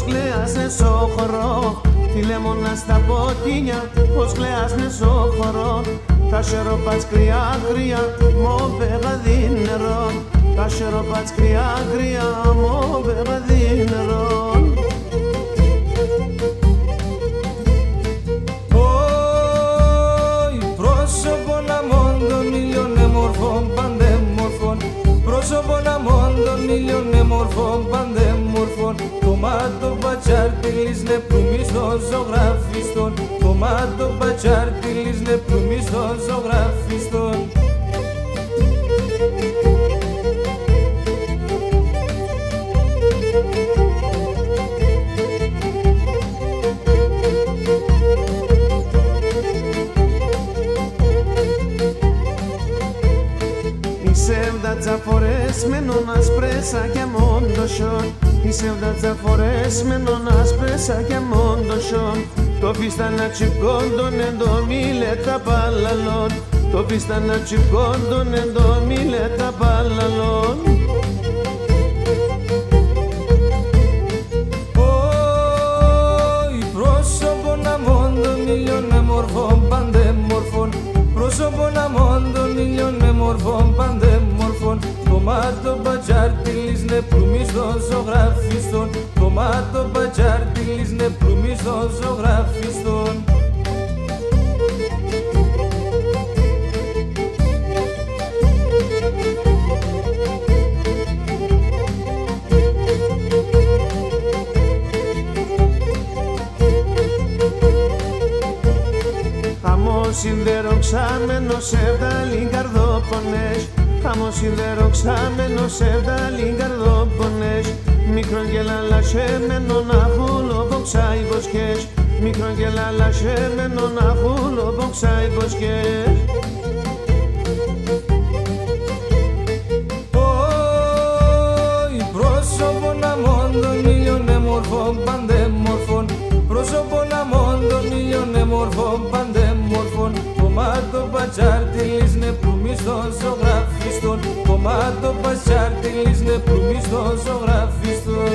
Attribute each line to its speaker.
Speaker 1: κλαίασαι στο χορό, τη λέμονα στα ποτίνια, πως κλαίασαι στο χορό. Τα σεροπάτς κρύα κρύα, μο πεγαδί νερό. Τα σεροπάτς κρύα κρύα, μο πεγαδί νερό.
Speaker 2: Πρόσωπο αμών των ήλιων εμορφών παντέμορφων, πρόσωπο αμών των ήλιων εμορφών παντέμορφων. Τομάτο πατσάρτιλης νεπλούμις των ζωγραφιστών, τομάτο πατσάρτιλης νεπλούμις των ζωγραφιστών.
Speaker 1: Σევδάτσα φορεσμένον ασπρέσα και μόντοσον. Η σεβδάτσα φορεσμένον ασπρέσα και μόντοσον. Το φίστανα τσικόντον εντό μίλετα παλαλόν. Το φίστανα τσικόντον εντό μίλετα παλαλόν.
Speaker 2: Πρόσωπον αμών των ήλιων εμορφών παντέμορφων, πρόσωπον αμών των ήλιων εμορφών παντέμορφων. Τομάτο πατσάρτιλης νεπλούμις των ζωγραφιστών, τομάτο πατσάρτιλης νεπλούμις των ζωγραφιστών.
Speaker 1: Σιδεροξάμενος σεβδάλιν καρδόπονες, χαμός σιδεροξάμενος σεβδάλιν καρδόπονες. Μικρόν και λαλασσέμενον αχούλο βοξάει βοσκές, μικρόν και λαλασσέμενον αχούλο βοξάει βοσκές.
Speaker 2: Πρόσωπον αμών των ήλιων εμορφών παντέμορφων, πρόσωπον αμών των ήλιων εμορφών παντέμορφων. Τομάτο πατσάρτιλης νεπλούμις των ζωγραφιστών, τομάτο πατσάρτιλης νεπλούμις των ζωγραφιστών.